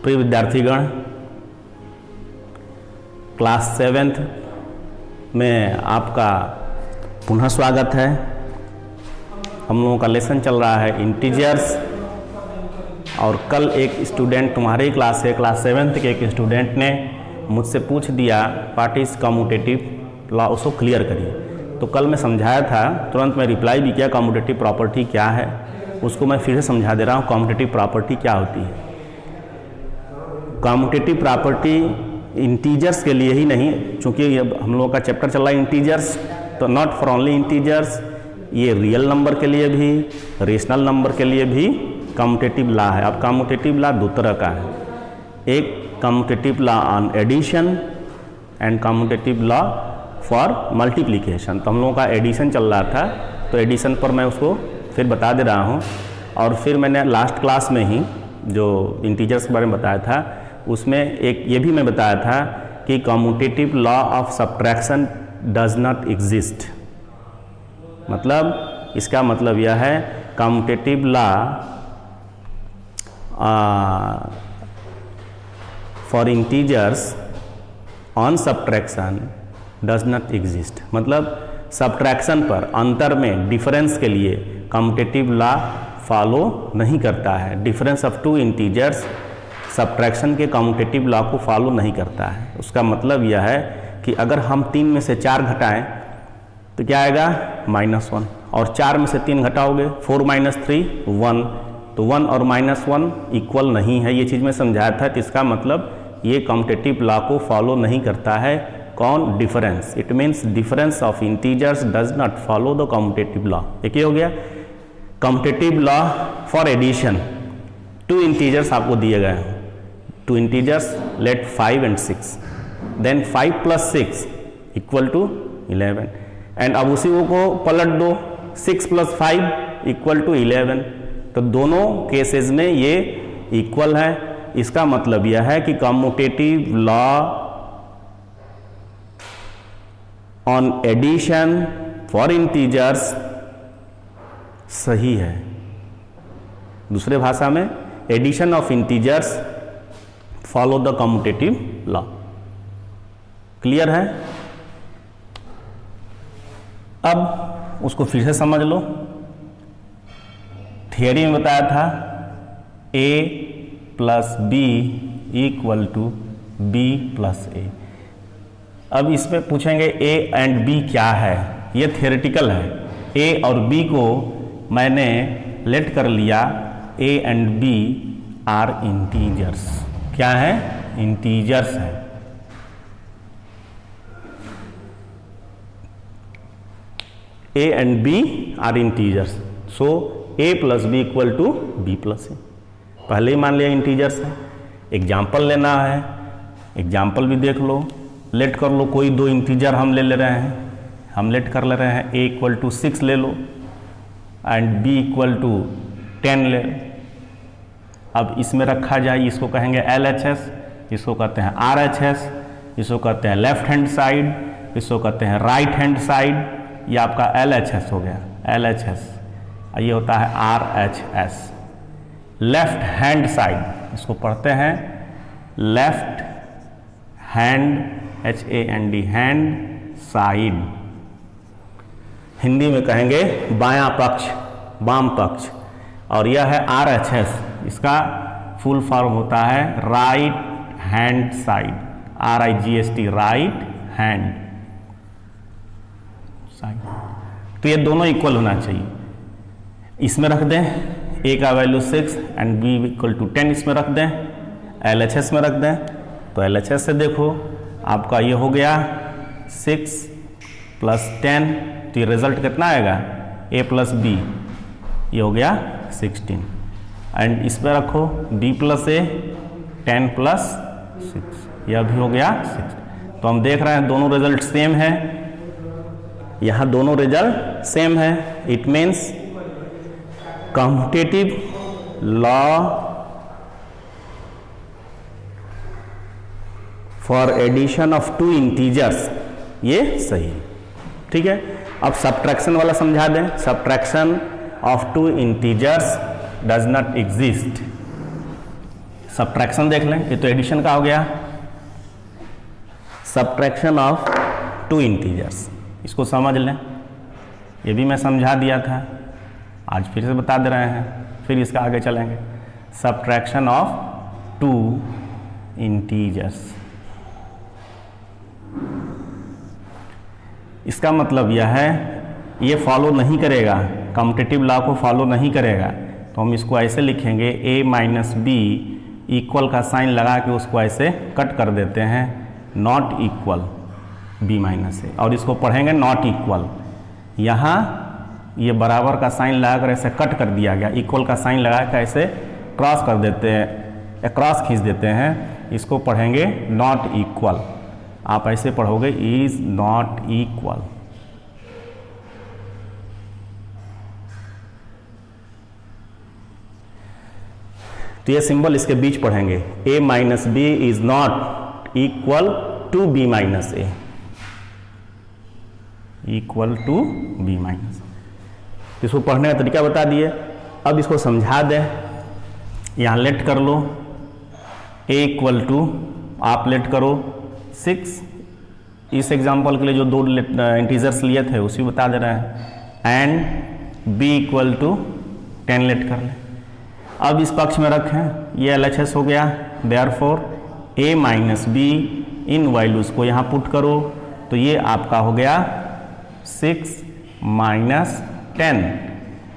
प्रिय विद्यार्थीगण, class 7th में आपका पुनः स्वागत है। हम लोगों का लेसन चल रहा है इंटीजर्स, और कल एक स्टूडेंट, तुम्हारी क्लास है क्लास 7th के एक स्टूडेंट ने मुझसे पूछ दिया व्हाट इज़ कम्यूटेटिव लॉ, उसको क्लियर करिए। तो कल मैं समझाया था, तुरंत मैं रिप्लाई भी किया कम्यूटेटिव प्रॉपर्टी क्या है, उसको मैं फिर से समझा दे रहा हूँ कम्यूटेटिव प्रॉपर्टी क्या होती है। कम्यूटेटिव प्रॉपर्टी इंटीजर्स के लिए ही नहीं, चूँकि अब हम लोगों का चैप्टर चल रहा है इंटीजर्स, तो नॉट फॉर ओनली इंटीजर्स, ये रियल नंबर के लिए भी, रेशनल नंबर के लिए भी कम्यूटेटिव लॉ है। अब कम्यूटेटिव लॉ दो तरह का है, एक commutative law on addition and commutative law for multiplication. तो हम लोगों का एडिशन चल रहा था, तो एडिशन पर मैं उसको फिर बता दे रहा हूँ। और फिर मैंने लास्ट क्लास में ही जो इंटीजर्स के बारे में बताया था, उसमें एक ये भी मैं बताया था कि commutative law of subtraction does not exist. मतलब इसका मतलब यह है commutative law for integers on subtraction does not exist. मतलब सब्ट्रैक्शन पर, अंतर में, डिफरेंस के लिए कम्यूटेटिव लॉ फॉलो नहीं करता है। Difference of two integers subtraction के कम्यूटेटिव लॉ को फॉलो नहीं करता है। उसका मतलब यह है कि अगर हम 3 में से 4 घटाएं तो क्या आएगा -1, और 4 में से 3 घटाओगे 4 - 3 1, तो 1 और -1 इक्वल नहीं है। ये चीज़ मैं समझाया था। तो इसका मतलब ये कम्यूटेटिव लॉ को फॉलो नहीं करता है। कौन? Difference. It means difference of integers does not follow the commutative law. एक ही हो गया। Commutative law for addition, 2 integers आपको दिए गए हैं, 2 integers, let 5 and 6, then 5 + 6 = 11, and अब उसी को पलट दो, 6 + 5 = 11। तो दोनों केसेस में ये इक्वल है। इसका मतलब यह है कि commutative law on addition for integers सही है। दूसरे भाषा में, addition of integers follow the commutative law. Clear है? अब उसको फिर से समझ लो। थियरी में बताया था a + b = b + a। अब इसमें पूछेंगे a एंड b क्या है। ये थियोरेटिकल है। a और b को मैंने लेट कर लिया, a and b are integers. क्या है? इंटीजर्स है। a and b are integers, so a + b = b + a। पहले ही मान लिया इंटीजर्स है। एग्जाम्पल लेना है, एग्जाम्पल भी देख लो, लेट कर लो। कोई 2 इंटीजर हम ले रहे हैं, हम लेट कर ले रहे हैं a = 6 ले लो एंड b = 10 ले। अब इसमें रखा जाए, इसको कहेंगे LHS, इसको कहते हैं RHS, इसको कहते हैं लेफ्ट हैंड साइड, इसको कहते हैं राइट हैंड साइड। ये आपका LHS हो गया, LHS। ये होता है RHS, लेफ्ट हैंड साइड। इसको पढ़ते हैं left hand, HAND, hand side. Hindi में कहेंगे बायां पक्ष, वाम पक्ष। और यह है RHS, इसका फुल फॉर्म होता है right hand side, RIGST, right hand side. तो ये दोनों इक्वल होना चाहिए। इसमें रख दें a का वैल्यू 6 एंड b = 10, इसमें रख दें, LHS में रख दें। तो LHS से देखो आपका ये हो गया 6 + 10, तो ये रिजल्ट कितना आएगा? a + b, ये हो गया 16। एंड इस पर रखो b + a, 10 + 6, यह भी हो गया 6। तो हम देख रहे हैं दोनों रिजल्ट सेम है। यहाँ दोनों रिजल्ट सेम है। It means commutative law for addition of 2 integers, ये सही है। ठीक है। अब सब्ट्रैक्शन वाला समझा दें। Subtraction of 2 integers does not exist. Subtraction देख लें, ये तो एडिशन का हो गया। सब्ट्रैक्शन ऑफ टू इंटीजर्स, इसको समझ लें, ये भी मैं समझा दिया था, आज फिर से बता दे रहे हैं, फिर इसका आगे चलेंगे। सब्ट्रैक्शन ऑफ टू इंटीजर्स, इसका मतलब यह है ये फॉलो नहीं करेगा, कम्यूटेटिव लॉ को फॉलो नहीं करेगा, तो हम इसको ऐसे लिखेंगे a माइनस बी इक्वल का साइन लगा के उसको ऐसे कट कर देते हैं, not equal b minus A, और इसको पढ़ेंगे नॉट इक्वल। यहाँ ये बराबर का साइन लगा कर ऐसे कट कर दिया गया, इक्वल का साइन लगा कर ऐसे क्रॉस कर देते हैं, क्रॉस खींच देते हैं, इसको पढ़ेंगे नॉट इक्वल। आप ऐसे पढ़ोगे इज नॉट इक्वल। तो ये सिंबल इसके बीच पढ़ेंगे, a minus B is not equal to b minus A, equal to b minus. इसको पढ़ने का तरीका बता दिए, अब इसको समझा दें। यहाँ लेट कर लो, a इक्वल टू, आप लेट करो 6, इस एग्जांपल के लिए जो दो इंटीजर्स लिए थे उसी बता दे रहे हैं, and b equal to 10 let कर लें। अब इस पक्ष में रखें, ये LHS हो गया, therefore a minus be in values को यहाँ पुट करो, तो ये आपका हो गया 6 माइनस 10,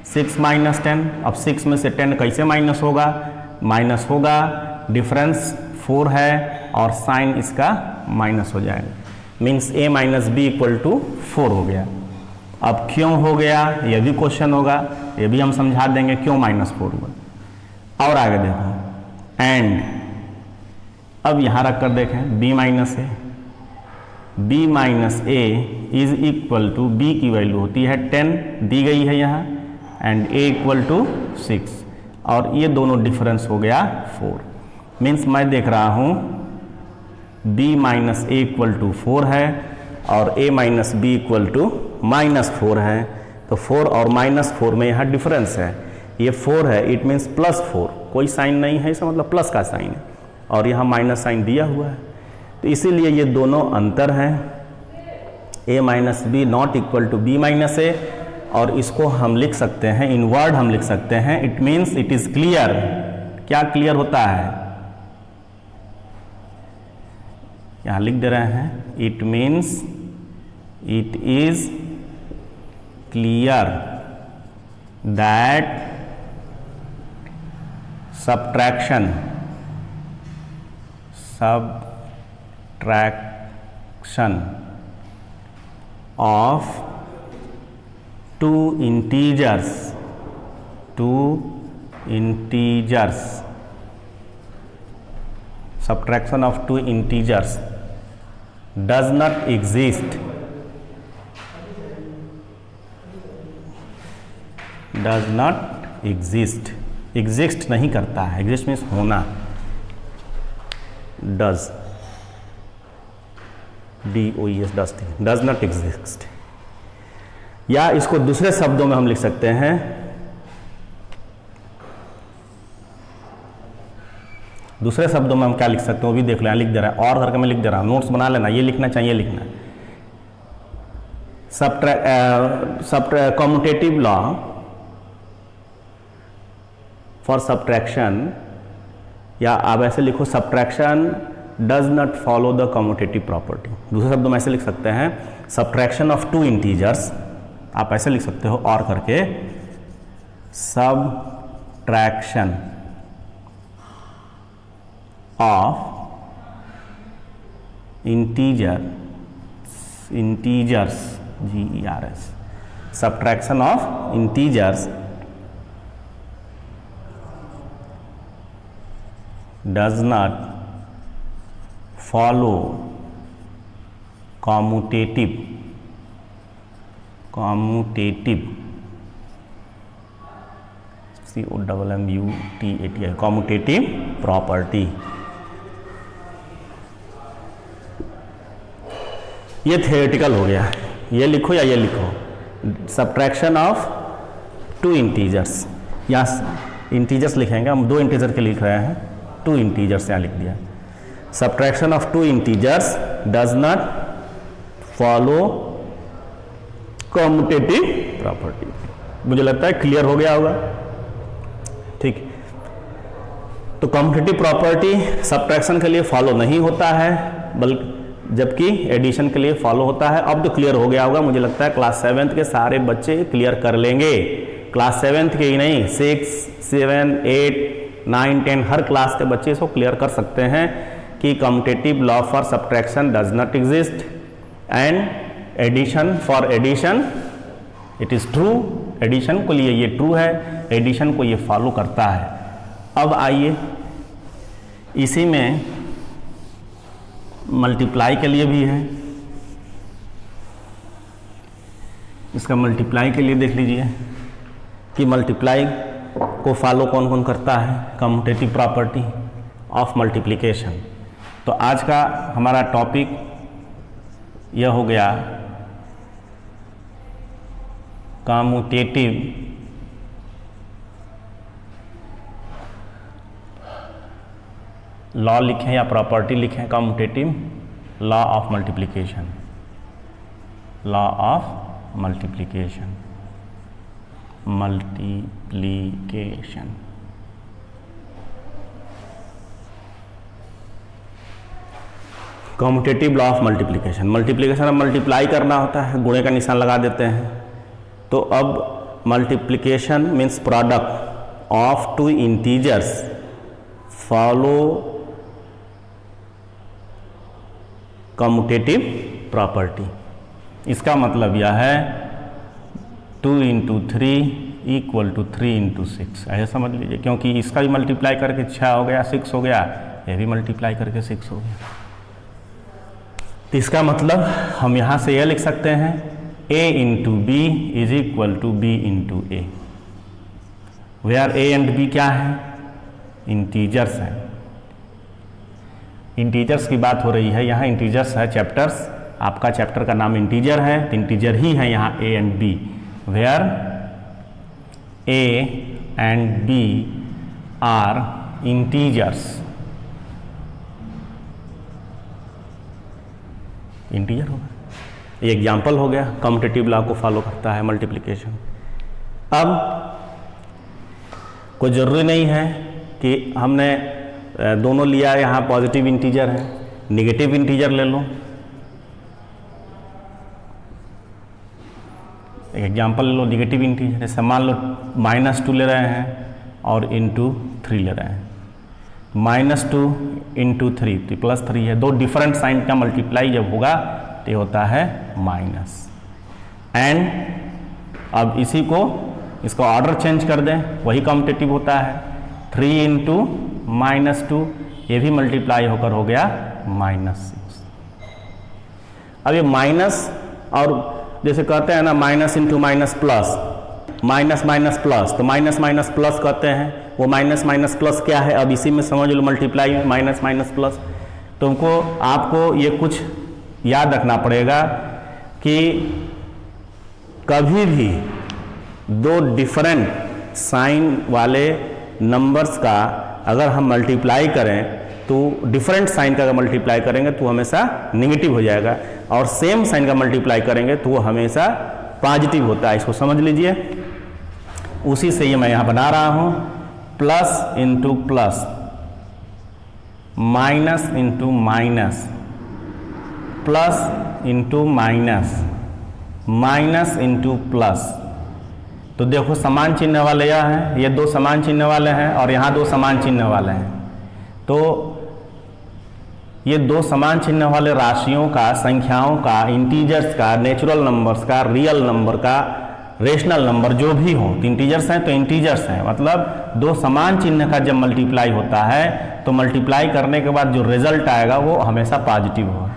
6 माइनस 10। अब 6 में से 10 कैसे माइनस होगा? माइनस होगा, डिफरेंस 4 है और साइन इसका माइनस हो जाएगा, means a minus B equal to 4 हो गया। अब क्यों हो गया ये भी क्वेश्चन होगा, ये भी हम समझा देंगे क्यों माइनस 4 हुआ। और आगे देखो, एंड अब यहाँ रख कर देखें b minus A, b minus A is equal to b की वैल्यू होती है 10 दी गई है यहाँ, एंड a इक्वल टू 6, और ये दोनों डिफरेंस हो गया 4। मीन्स मैं देख रहा हूँ b minus A equal to 4 है और a minus B equal to minus 4 है, तो 4 और माइनस 4 में यहाँ डिफरेंस है, ये 4 है, इट मीन्स प्लस 4, कोई साइन नहीं है, इसका मतलब प्लस का साइन है, और यहाँ माइनस साइन दिया हुआ है, तो इसीलिए ये दोनों अंतर हैं। a minus B not equal to b minus A, और इसको हम लिख सकते हैं, इन वर्ड हम लिख सकते हैं, it means it is clear. क्या क्लियर होता है? यहाँ लिख दे रहे हैं, it means it is clear that subtraction of two integers subtraction of two integers does not exist, exist नहीं करता है, एग्जिस्ट मीन्स होना, does, DOES does not exist. या इसको दूसरे शब्दों में हम लिख सकते हैं, दूसरे शब्दों में हम क्या लिख सकते हैं वो भी देख लो, लिख दे रहा है, और करके मैं लिख दे रहा हूँ, नोट्स बना लेना, ये लिखना चाहिए, लिखना कम्यूटेटिव लॉ फॉर सब्ट्रैक्शन, या आप ऐसे लिखो, subtraction does not follow the commutative property. दूसरे शब्दों में ऐसे लिख सकते हैं, सब्ट्रैक्शन ऑफ टू इंटीजर्स, आप ऐसे लिख सकते हो और करके, subtraction of integers GERS, subtraction of integers does not follow commutative COMMUTATI commutative property। ये थियोरेटिकल हो गया, ये लिखो या ये लिखो, सब्ट्रैक्शन ऑफ टू इंटीजर्स, या इंटीजर्स लिखेंगे हम, दो इंटीजर के लिख रहे हैं, टू इंटीजर्स यहाँ लिख दिया, subtraction of two integers does not follow commutative property. मुझे लगता है क्लियर हो गया होगा, ठीक। तो कम्यूटेटिव प्रॉपर्टी सब्ट्रैक्शन के लिए फॉलो नहीं होता है, बल्कि जबकि एडिशन के लिए फॉलो होता है। अब तो क्लियर हो गया होगा, मुझे लगता है क्लास 7th के सारे बच्चे क्लियर कर लेंगे। क्लास 7th के ही नहीं, 6, 7, 8, 9, 10 हर क्लास के बच्चे इसको क्लियर कर सकते हैं कि commutative law for subtraction does not exist and addition for addition it is true. Addition को लिए ये ट्रू है, एडिशन को ये फॉलो करता है। अब आइए इसी में मल्टीप्लाई के लिए भी है, इसका मल्टीप्लाई के लिए देख लीजिए कि मल्टीप्लाई को फॉलो कौन कौन करता है, कम्यूटेटिव प्रॉपर्टी ऑफ मल्टीप्लिकेशन। तो आज का हमारा टॉपिक यह हो गया कम्यूटेटिव लॉ लिखें या प्रॉपर्टी लिखें, commutative law of multiplication, law of multiplication, multiplication. Commutative law of multiplication, multiplication अब मल्टीप्लाई करना होता है, गुणे का निशान लगा देते हैं। तो अब multiplication means product of two integers follow commutative property. इसका मतलब यह है 2 × 3 = 3 × 6, ऐसे समझ लीजिए, क्योंकि इसका भी मल्टीप्लाई करके 6 हो गया, 6 हो गया, यह भी मल्टीप्लाई करके 6 हो गया। तो इसका मतलब हम यहाँ से यह लिख सकते हैं a × b = b × a, where a and b क्या है, इंटीजर्स हैं। इंटीजर्स की बात हो रही है, यहाँ इंटीजर्स है, चैप्टर्स, आपका चैप्टर का नाम इंटीजर है, तो इंटीजर ही है यहाँ a and b, where a and b are integers. Integer होगा, ये एग्जाम्पल हो गया, कम्यूटेटिव लॉ को फॉलो करता है मल्टीप्लिकेशन। अब कोई ज़रूरी नहीं है कि हमने दोनों लिया, यहाँ पॉजिटिव इंटीजर है, नेगेटिव इंटीजर ले लो। एक एग्जांपल ले लो, नेगेटिव इंटीजर, जैसे मान लो -2 ले रहे हैं और ×3 ले रहे हैं, -2 × 3 तो +3 है। दो डिफरेंट साइन का मल्टीप्लाई जब होगा तो होता है माइनस। एंड अब इसी को, इसको ऑर्डर चेंज कर दें, वही कम्यूटेटिव होता है, 3 × -2, ये भी मल्टीप्लाई होकर हो गया -6। अब ये माइनस, और जैसे कहते हैं ना minus into minus plus, minus minus plus, तो माइनस माइनस प्लस कहते हैं, वो माइनस माइनस प्लस क्या है, अब इसी में समझ लो, मल्टीप्लाई में माइनस माइनस प्लस। तुमको आपको ये कुछ याद रखना पड़ेगा कि कभी भी दो डिफरेंट साइन वाले नंबर्स का अगर हम मल्टीप्लाई करें तो डिफरेंट साइन का अगर मल्टीप्लाई करेंगे तो हमेशा नेगेटिव हो जाएगा, और सेम साइन का मल्टीप्लाई करेंगे तो वो हमेशा पॉजिटिव होता है। इसको समझ लीजिए, उसी से ये मैं यहाँ बना रहा हूँ, plus into plus, minus into minus, plus into minus, minus into plus. तो देखो समान चिन्ह वाले यह हैं, ये दो समान चिन्ह वाले हैं और यहाँ दो समान चिन्ह वाले हैं। तो ये दो समान चिन्ह वाले राशियों का, संख्याओं का, इंटीजर्स का, नेचुरल नंबर्स का, रियल नंबर का, रेशनल नंबर जो भी हो, तो इंटीजर्स हैं तो इंटीजर्स हैं, मतलब दो समान चिन्ह का जब मल्टीप्लाई होता है तो मल्टीप्लाई करने के बाद जो रिजल्ट आएगा वो हमेशा पॉजिटिव होगा।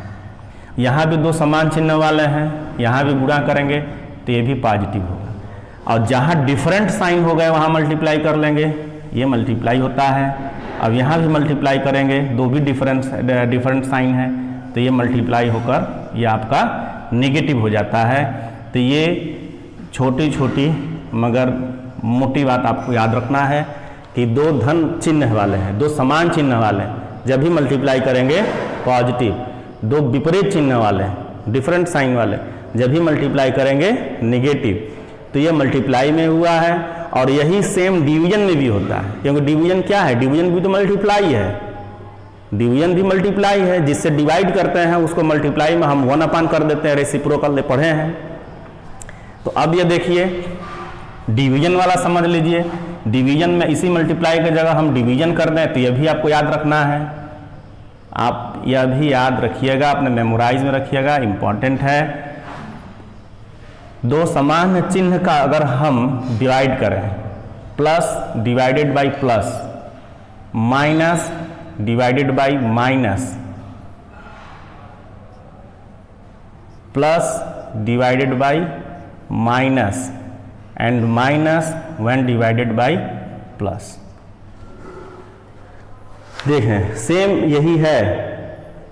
यहाँ भी दो समान चिन्ह वाले हैं, यहाँ भी गुणा करेंगे तो ये भी पॉजिटिव होगा, और जहाँ डिफरेंट साइन हो गए वहाँ मल्टीप्लाई कर लेंगे, ये मल्टीप्लाई होता है। अब यहाँ भी मल्टीप्लाई करेंगे, दो भी डिफरेंट साइन है तो ये मल्टीप्लाई होकर ये आपका नेगेटिव हो जाता है। तो ये छोटी छोटी मगर मोटी बात आपको याद रखना है कि दो धन चिन्ह वाले हैं, दो समान चिन्ह वाले हैं, जब भी मल्टीप्लाई करेंगे पॉजिटिव। दो विपरीत चिन्ह वाले हैं, डिफरेंट साइन वाले, जब भी मल्टीप्लाई करेंगे नेगेटिव। तो ये मल्टीप्लाई में हुआ है और यही सेम डिवीजन में भी होता है, क्योंकि डिवीजन क्या है, डिवीजन भी तो मल्टीप्लाई है, डिवीजन भी मल्टीप्लाई है, जिससे डिवाइड करते हैं उसको मल्टीप्लाई में हम 1/, कर देते हैं, रेसिप्रोकल पढ़े हैं। तो अब ये देखिए डिवीजन वाला समझ लीजिए, डिवीजन में इसी मल्टीप्लाई की जगह हम डिवीजन कर दें, तो यह भी आपको याद रखना है, आप यह भी याद रखिएगा, अपने मेमोराइज में रखिएगा, इंपॉर्टेंट है। दो समान चिन्ह का अगर हम डिवाइड करें, plus divided by plus, minus divided by minus, plus divided by minus, and minus when divided by plus. देखें सेम यही है,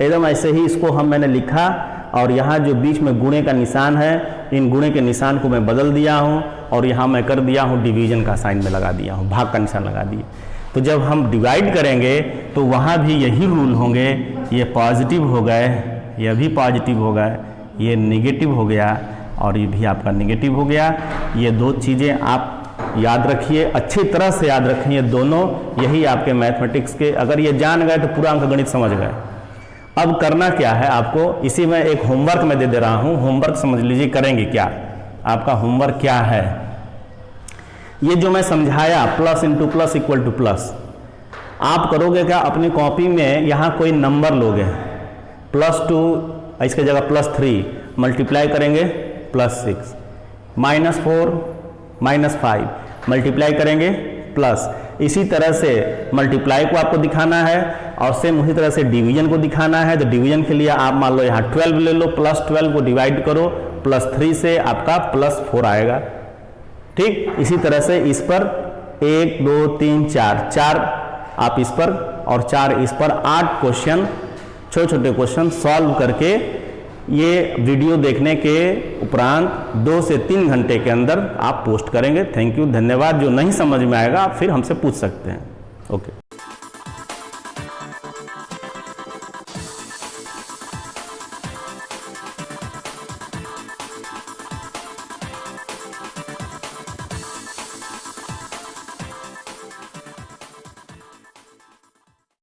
एकदम ऐसे ही इसको मैंने लिखा, और यहाँ जो बीच में गुणे का निशान है, इन गुणे के निशान को मैं बदल दिया हूँ और यहाँ मैं कर दिया हूँ डिवीजन का साइन में लगा दिया हूँ, भाग का निशान लगा दिए। तो जब हम डिवाइड करेंगे तो वहाँ भी यही रूल होंगे, ये पॉजिटिव हो गए, ये भी पॉजिटिव हो गए, ये नेगेटिव हो गया और ये भी आपका नेगेटिव हो गया। ये दो चीज़ें आप याद रखिए, अच्छी तरह से याद रखिए दोनों, यही आपके मैथमेटिक्स के, अगर ये जान गए तो पूरा अंकगणित समझ गए। अब करना क्या है आपको, इसी में एक होमवर्क मैं दे रहा हूँ, होमवर्क समझ लीजिए करेंगे क्या। आपका होमवर्क क्या है, ये जो मैं समझाया plus into plus equal two plus, आप करोगे क्या, अपनी कॉपी में यहाँ कोई नंबर लोगे, +2 इसके जगह +3, मल्टीप्लाई करेंगे +6, -4 -5 मल्टीप्लाई करेंगे प्लस। इसी तरह से मल्टीप्लाई को आपको दिखाना है और सेम उसी तरह से डिवीजन को दिखाना है। तो डिवीजन के लिए आप मान लो यहाँ 12 ले लो, +12 को डिवाइड करो +3 से, आपका +4 आएगा। ठीक, इसी तरह से इस पर 1 2 3 4 आप इस पर और 4 इस पर, 8 क्वेश्चन, छोटे छोटे क्वेश्चन सॉल्व करके ये वीडियो देखने के उपरांत 2 से 3 घंटे के अंदर आप पोस्ट करेंगे। थैंक यू, धन्यवाद। जो नहीं समझ में आएगा आप फिर हमसे पूछ सकते हैं। ओके।